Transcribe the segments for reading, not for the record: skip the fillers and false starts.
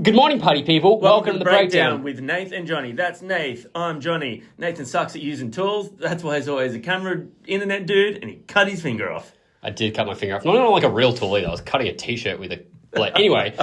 Good morning, party people. Welcome to the breakdown with Nath and Johnny. That's Nath. I'm Johnny. Nathan sucks at using tools. That's why he's always a camera internet dude, and he cut his finger off. I did cut my finger off. Not on like a real tool either. I was cutting a t-shirt with a blade. Anyway,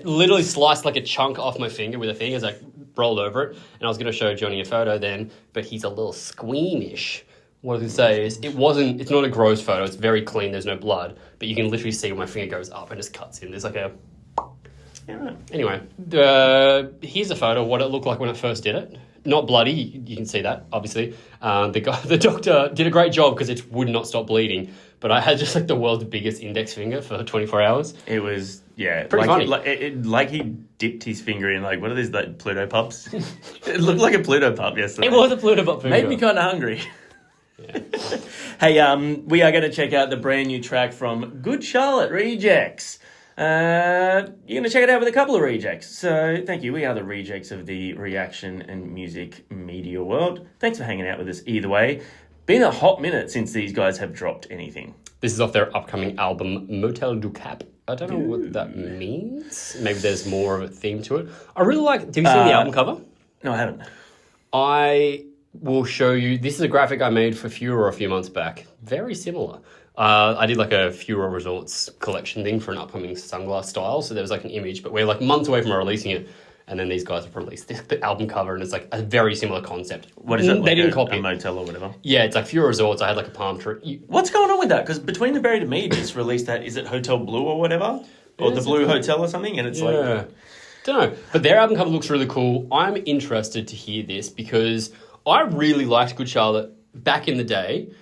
literally sliced like a chunk off my finger with a thing as I rolled over it. And I was going to show Johnny a photo then, but he's a little squeamish. What I was going to say is it's not a gross photo. It's very clean. There's no blood. But you can literally see where my finger goes up and just cuts in. There's like a... Yeah, right. Anyway, here's a photo of what it looked like when I first did it. Not bloody, you can see that, obviously. The doctor did a great job because it would not stop bleeding. But I had just like the world's biggest index finger for 24 hours. It was, pretty funny. Like he dipped his finger in, like, what are these, like, Pluto Pops? It looked like a Pluto Pop yesterday. It was a Pluto Pop finger. Made me kind of hungry. Yeah. Hey, we are going to check out the brand new track from Good Charlotte Rejects. You're going to check it out with a couple of rejects. So thank you. We are the rejects of the reaction and music media world. Thanks for hanging out with us either way. Been a hot minute since these guys have dropped anything. This is off their upcoming album, Motel du Cap. I don't know what that means. Maybe there's more of a theme to it. I really like... Have you seen the album cover? No, I haven't. I will show you... This is a graphic I made for Furor a few months back. Very similar. I did like a Furor Resorts collection thing for an upcoming sunglass style. So there was like an image, but we're like months away from releasing it. And then these guys have released the album cover, and it's like a very similar concept. What is it? They didn't copy a motel or whatever? Yeah, it's like Furor Resorts. I had like a palm tree. What's going on with that? Because Between the Buried and Me just released that. Is it Hotel Blue or whatever? Or the Blue Hotel or something? And it's like... Don't know. But their album cover looks really cool. I'm interested to hear this because I really liked Good Charlotte back in the day.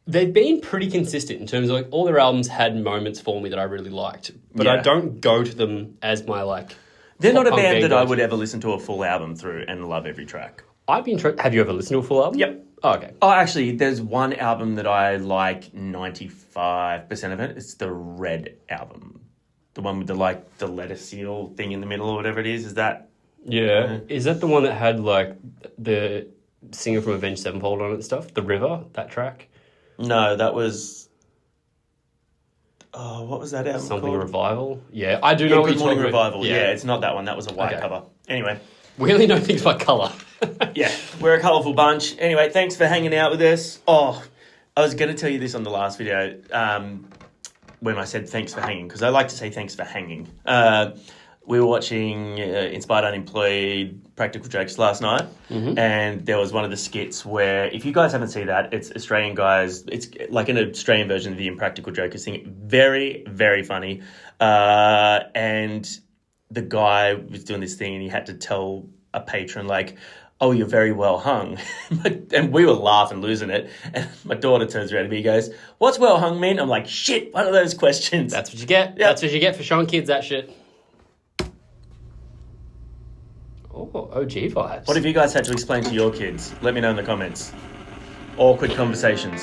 They've been pretty consistent in terms of like all their albums had moments for me that I really liked. But I don't go to them as my like... They're not a band that I would ever listen to a full album through and love every track. Have you ever listened to a full album? Yep. Oh, okay. Oh, actually, there's one album that I like 95% of it. It's the Red album. The one with the letter seal thing in the middle or whatever it is. Is that... Yeah. Is that the one that had like the singer from Avenged Sevenfold on it and stuff? The River, that track? No, that was... Oh, what was that album Something called? Revival? Yeah, I do know what Good you're Morning talking about. Revival. Yeah, it's not that one. That was a white cover. Anyway. We only know things by colour. Yeah, we're a colourful bunch. Anyway, thanks for hanging out with us. Oh, I was going to tell you this on the last video when I said thanks for hanging, because I like to say thanks for hanging. We were watching Inspired Unemployed Practical Jokes last night, and there was one of the skits where, if you guys haven't seen that, it's Australian guys. It's like an Australian version of the Impractical Jokers thing. Very, very funny. And the guy was doing this thing, and he had to tell a patron, like, oh, you're very well hung. And we were laughing, losing it. And my daughter turns around to me and goes, what's well hung mean? I'm like, shit, one of those questions. That's what you get. Yep. That's what you get for showing kids that shit. Oh, OG vibes. What have you guys had to explain to your kids? Let me know in the comments. Awkward conversations.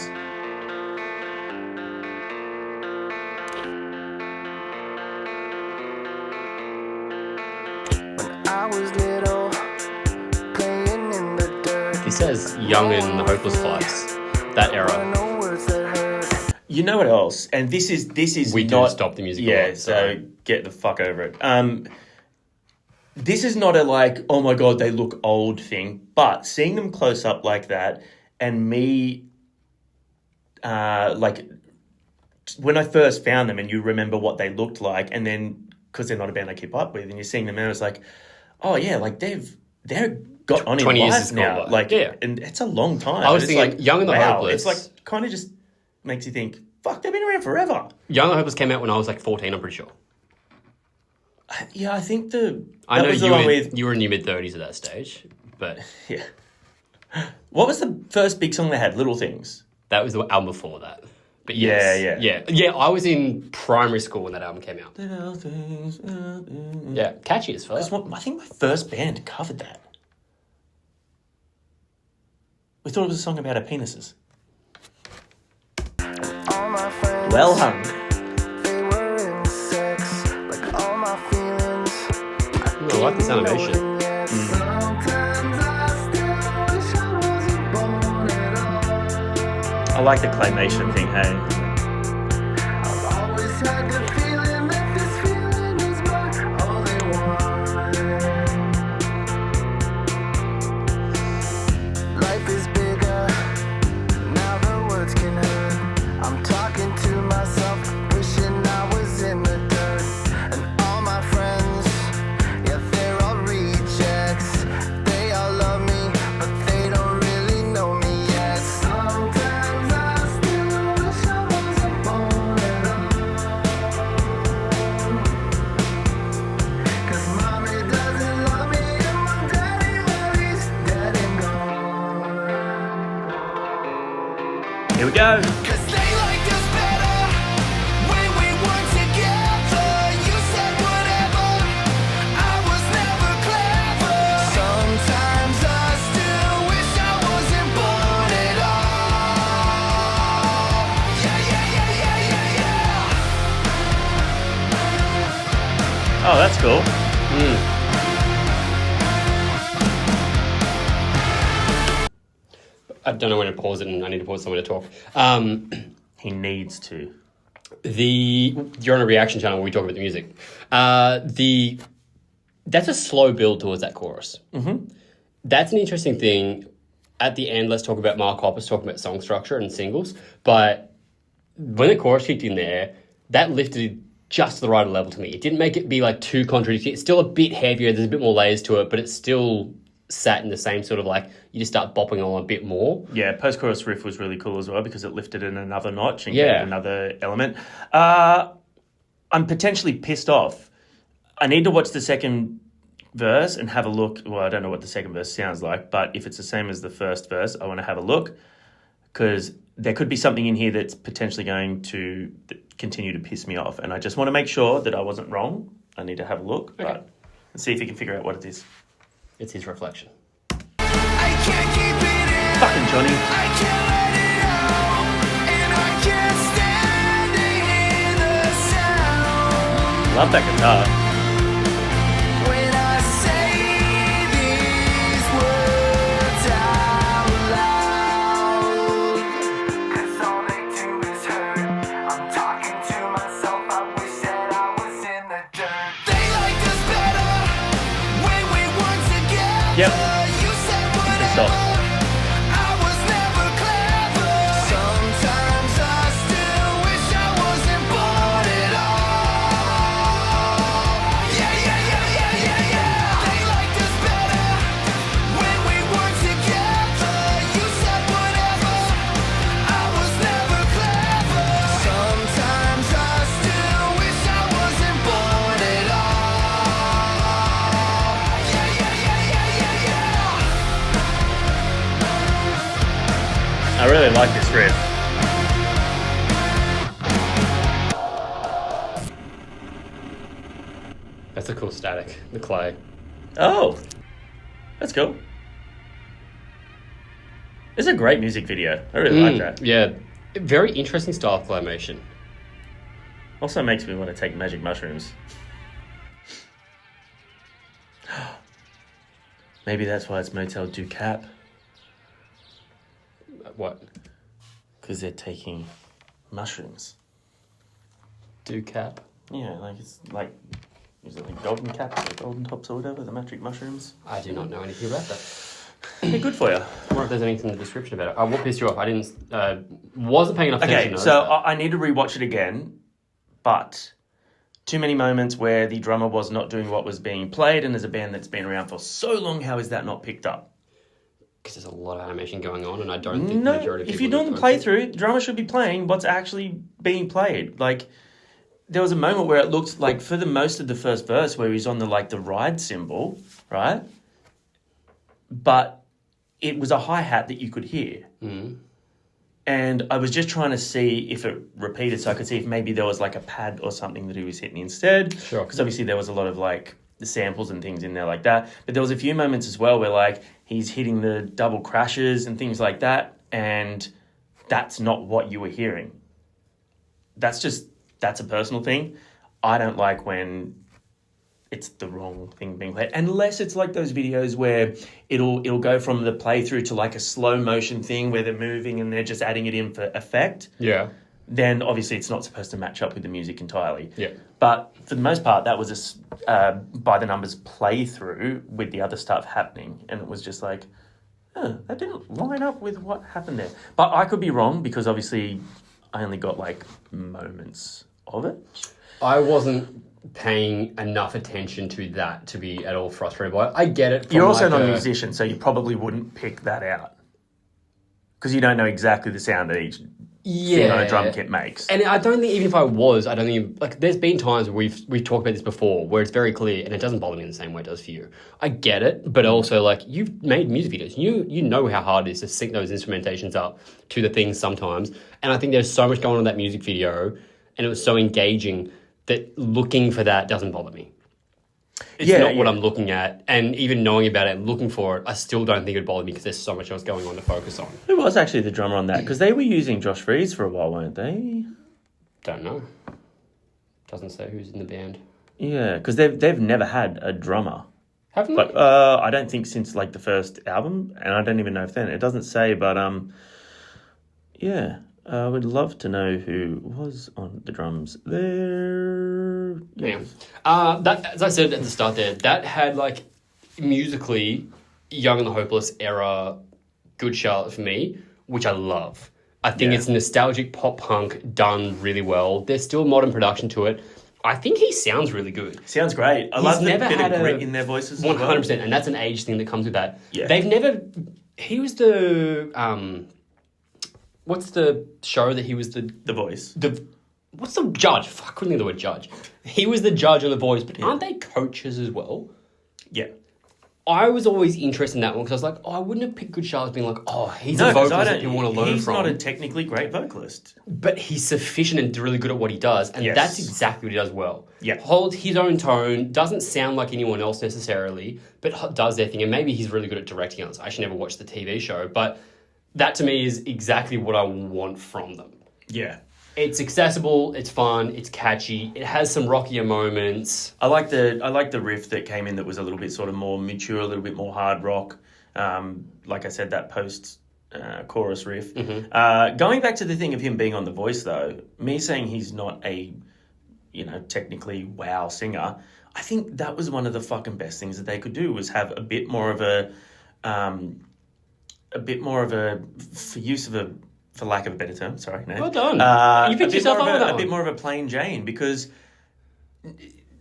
He says Young and the Hopeless Fights. That era. You know what else? And this is we not... do stop the music. Yeah, so get the fuck over it. This is not a like, oh my God, they look old thing, but seeing them close up like that, and me, like, when I first found them and you remember what they looked like, and then, because they're not a band I keep up with, and you're seeing them and it's like, oh yeah, like they're got on in 20 years life now. Like, yeah. And it's a long time. I was thinking like, Young and the Hopeless. It's like, kind of just makes you think, fuck, they've been around forever. Young and the Hopeless came out when I was like 14, I'm pretty sure. Yeah, I think I know you were in your mid-30s at that stage, but... Yeah. What was the first big song they had? Little Things? That was the album before that. But yes, Yeah, I was in primary school when that album came out. Little Things. Yeah, catchy as fuck. I think my first band covered that. We thought it was a song about our penises. Well hung. I like this animation. I like the claymation thing, hey? go. Cause they liked us better when we weren't together. You said whatever, I was never clever. Sometimes I still wish I wasn't born at all. Yeah, yeah, yeah, yeah, yeah, yeah. Oh, that's cool. I don't know when to pause it, and I need to pause somewhere to talk. He needs to. You're on a reaction channel where we talk about the music. That's a slow build towards that chorus. Mm-hmm. That's an interesting thing. At the end, let's talk about Mark Hoppus talking about song structure and singles. But when the chorus kicked in there, that lifted it just the right level to me. It didn't make it be like too contradictory. It's still a bit heavier. There's a bit more layers to it, but it's still sat in the same sort of like, you just start bopping on a bit more. Yeah, post-chorus riff was really cool as well because it lifted it another notch and Yeah. gave another element. I'm potentially pissed off. I need to watch the second verse and have a look. Well, I don't know what the second verse sounds like, but if it's the same as the first verse, I want to have a look because there could be something in here that's potentially going to continue to piss me off. And I just want to make sure that I wasn't wrong. I need to have a look but and see if you can figure out what it is. It's his reflection. I can't keep it in. Fucking Johnny. I can't let it out, and I can't stand to hear the sound. Love that guitar. When I say these words out loud, 'cause all they do is hurt. I'm talking to myself, I wish that I was in the dirt. They liked us better when we weren't together. Yep. You said Pissed whatever, off. I was never clever. Sometimes I still wish I wasn't born at all. Yeah, yeah, yeah, yeah, yeah, yeah. They liked us better when we weren't together. You said whatever, I was never clever. Sometimes I still wish I wasn't born at all. Yeah, yeah, yeah, yeah, yeah, yeah. I really like this riff. That's a cool static, the clay. Oh, that's cool. It's a great music video. I really like that. Yeah, very interesting style of claymation. Also makes me want to take magic mushrooms. Maybe that's why it's Motel Du Cap. What? Because they're taking mushrooms. Do cap? Yeah, like it's like, is it like golden caps or golden tops or whatever, the magic mushrooms? I do not know anything about that. They're good for you. I wonder if there's anything in the description about it. What pissed you off? I didn't, wasn't paying enough attention. Okay, so I need to rewatch it again, but too many moments where the drummer was not doing what was being played, and as a band that's been around for so long, how is that not picked up? Because there's a lot of animation going on, and I don't think the No, majority of if people you're doing the are focused. playthrough, the drummer should be playing what's actually being played. Like, there was a moment where it looked like for the most of the first verse where he's on the ride cymbal, right? But it was a hi-hat that you could hear. And I was just trying to see if it repeated so I could see if maybe there was like a pad or something that he was hitting instead. Sure. Because obviously there was a lot of like the samples and things in there like that. But there was a few moments as well where like he's hitting the double crashes and things like that. And that's not what you were hearing. That's a personal thing. I don't like when it's the wrong thing being played. Unless it's like those videos where it'll go from the playthrough to like a slow motion thing where they're moving and they're just adding it in for effect. Yeah. Then obviously it's not supposed to match up with the music entirely. Yeah. But for the most part, that was a by the numbers playthrough with the other stuff happening. And it was just like, that didn't line up with what happened there. But I could be wrong because obviously I only got like moments of it. I wasn't paying enough attention to that to be at all frustrated by it. I get it. You're also like not a musician, so you probably wouldn't pick that out. Because you don't know exactly the sound that each Yeah. drum kit makes. And I don't think, even if I was, I don't think, like, there's been times where we've talked about this before where it's very clear and it doesn't bother me in the same way it does for you. I get it, but also, like, you've made music videos. You know how hard it is to sync those instrumentations up to the things sometimes. And I think there's so much going on in that music video and it was so engaging that looking for that doesn't bother me. It's not what I'm looking at, and even knowing about it and looking for it, I still don't think it would bother me because there's so much else going on to focus on. Who was actually the drummer on that? Because they were using Josh Freeze for a while, weren't they? Don't know. Doesn't say who's in the band. Yeah, because they've never had a drummer. Haven't But they? I don't think since like the first album, and I don't even know if then it doesn't say. But yeah, I would love to know who was on the drums there. Yeah. That, as I said at the start there, that had, like, musically, Young and the Hopeless era Good Charlotte for me, which I love. I think it's nostalgic pop punk done really well. There's still modern production to it. I think he sounds really good. Sounds great. I love the never bit had of grit in their voices. 100%, and that's an age thing that comes with that. Yeah. They've never... He was the... what's the show that he was the... The Voice. What's the judge? Fuck, I couldn't think of the word judge. He was the judge on The Voice, but aren't they coaches as well? Yeah. I was always interested in that one because I was like, I wouldn't have picked Good Charlotte being like, he's a vocalist that people want to learn from. He's not a technically great vocalist. But he's sufficient and really good at what he does, and that's exactly what he does well. Yeah. Holds his own tone, doesn't sound like anyone else necessarily, but does their thing, and maybe he's really good at directing us. I actually never watched the TV show, but that to me is exactly what I want from them. Yeah. It's accessible, it's fun, it's catchy, it has some rockier moments. I like the riff that came in that was a little bit sort of more mature, a little bit more hard rock. Like I said, that post chorus riff. Mm-hmm. Going back to the thing of him being on The Voice, though, me saying he's not a, technically wow singer, I think that was one of the fucking best things that they could do was have a bit more of a for lack of a better term, sorry, Nath. Well done. You picked yourself up with that a bit more of a plain Jane, because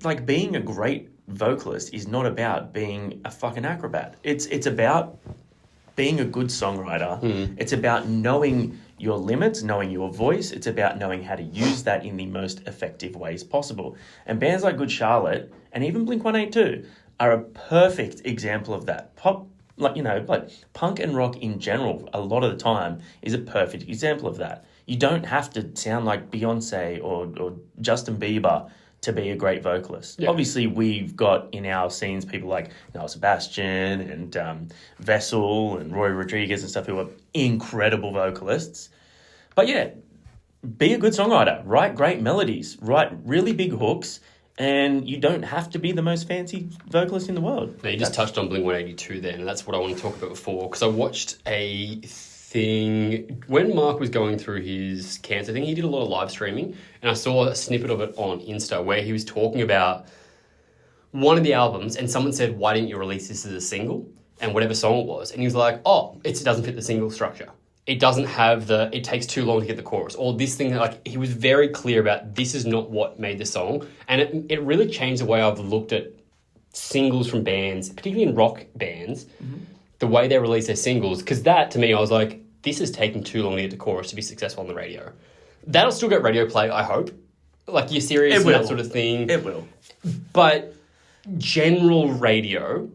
like being a great vocalist is not about being a fucking acrobat. It's about being a good songwriter. It's about knowing your limits, knowing your voice. It's about knowing how to use that in the most effective ways possible. And bands like Good Charlotte and even Blink-182 are a perfect example of that. Like punk and rock in general, a lot of the time, is a perfect example of that. You don't have to sound like Beyonce or Justin Bieber to be a great vocalist. Yeah. Obviously, we've got in our scenes people like Noel Sebastian and Vessel and Roy Rodriguez and stuff who are incredible vocalists. But yeah, be a good songwriter, write great melodies, write really big hooks, and you don't have to be the most fancy vocalist in the world. No, you just touched on Blink-182 then, and that's what I want to talk about before, because I watched a thing when Mark was going through his cancer thing. He did a lot of live streaming, and I saw a snippet of it on Insta where he was talking about one of the albums, and someone said, why didn't you release this as a single? And whatever song it was. And he was like, it doesn't fit the single structure. It doesn't have it takes too long to get the chorus. Or this thing, like, he was very clear about this is not what made the song. And it really changed the way I've looked at singles from bands, particularly in rock bands, the way they release their singles. Because that, to me, I was like, this is taking too long to get the chorus to be successful on the radio. That'll still get radio play, I hope. Like, you're serious and that sort of thing. It will. But general radio,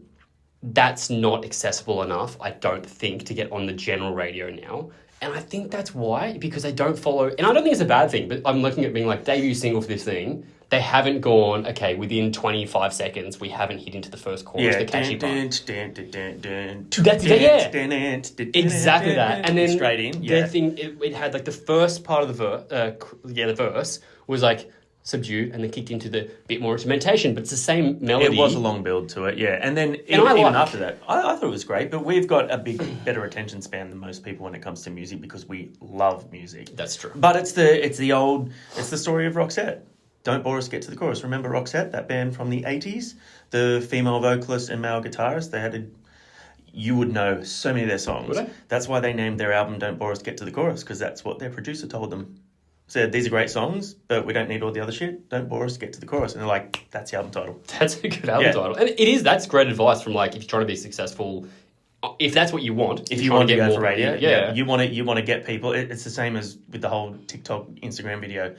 that's not accessible enough, I don't think, to get on the general radio now. And I think that's why, because they don't follow... And I don't think it's a bad thing, but I'm looking at being like, debut single for this thing, they haven't gone, okay, within 25 seconds, we haven't hit into the first chorus, the catchy part. Exactly that. And then straight in, their thing, it had like the first part of the verse was like subdued and then kicked into the bit more instrumentation, but it's the same melody. It was a long build to it, yeah. And then even after that, I thought it was great, but we've got a better attention span than most people when it comes to music because we love music. That's true. But it's the story of Roxette. Don't bore us, get to the chorus. Remember Roxette, that band from the 80s? The female vocalist and male guitarist, you would know so many of their songs. Would I? That's why they named their album Don't Bore Us, Get to the Chorus, because that's what their producer told them. Said, these are great songs, but we don't need all the other shit. Don't bore us, get to the chorus. And they're like, that's the album title. That's a good album title. And that's great advice from, like, if you're trying to be successful if that's what you want, If you're you trying want to get go more for radio, yeah. you want to get people. It's the same as with the whole TikTok, Instagram video.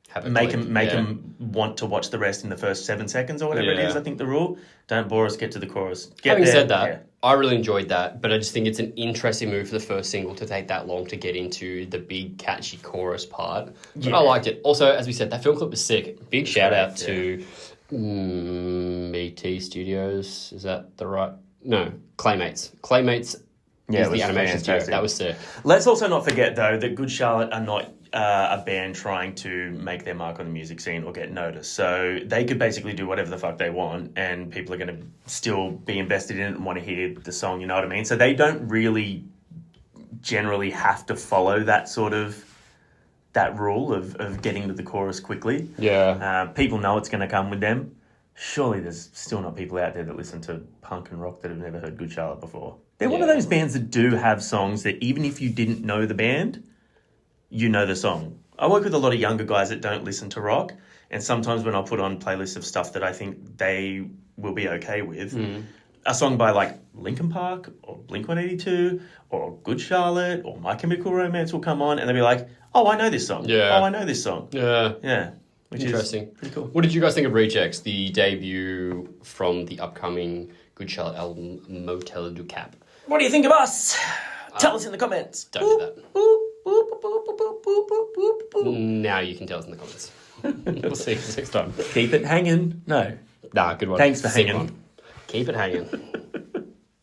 Have it Make clicked. them want to watch the rest in the first 7 seconds or whatever it Yeah. is. I think the rule. Don't bore us. Get to the chorus. Having said that, yeah. I really enjoyed that, but I just think it's an interesting move for the first single to take that long to get into the big catchy chorus part. But Yeah. I liked it. Also, as we said, that film clip was sick. Big shout out great, to BT Studios. Is that the right? No, Claymates. Claymates Yeah, is it was the animation studio. fantastic. That was sick. Let's also not forget, though, that Good Charlotte are not a band trying to make their mark on the music scene or get noticed. So they could basically do whatever the fuck they want, and people are going to still be invested in it and want to hear the song, you know what I mean? So they don't really generally have to follow that sort of, that rule of getting to the chorus quickly. Yeah. People know it's going to come with them. Surely there's still not people out there that listen to punk and rock that have never heard Good Charlotte before. They're one of those bands that do have songs that even if you didn't know the band, you know the song. I work with a lot of younger guys that don't listen to rock, and sometimes when I put on playlists of stuff that I think they will be okay with, a song by like Linkin Park or Blink-182 or Good Charlotte or My Chemical Romance will come on and they'll be like, oh, I know this song. Yeah. Oh, I know this song. Yeah. Yeah. Which Interesting. is pretty cool. What did you guys think of Rejects, the debut from the upcoming Good Charlotte album, Motel du Cap? What do you think of us? Tell us in the comments. Don't do that. Boop, boop, boop, boop, boop, boop, boop, boop, boop. Now you can tell us in the comments. We'll see you next time. Keep it hanging. No. Nah, good one. Thanks for Sick hanging. one. Keep it hanging.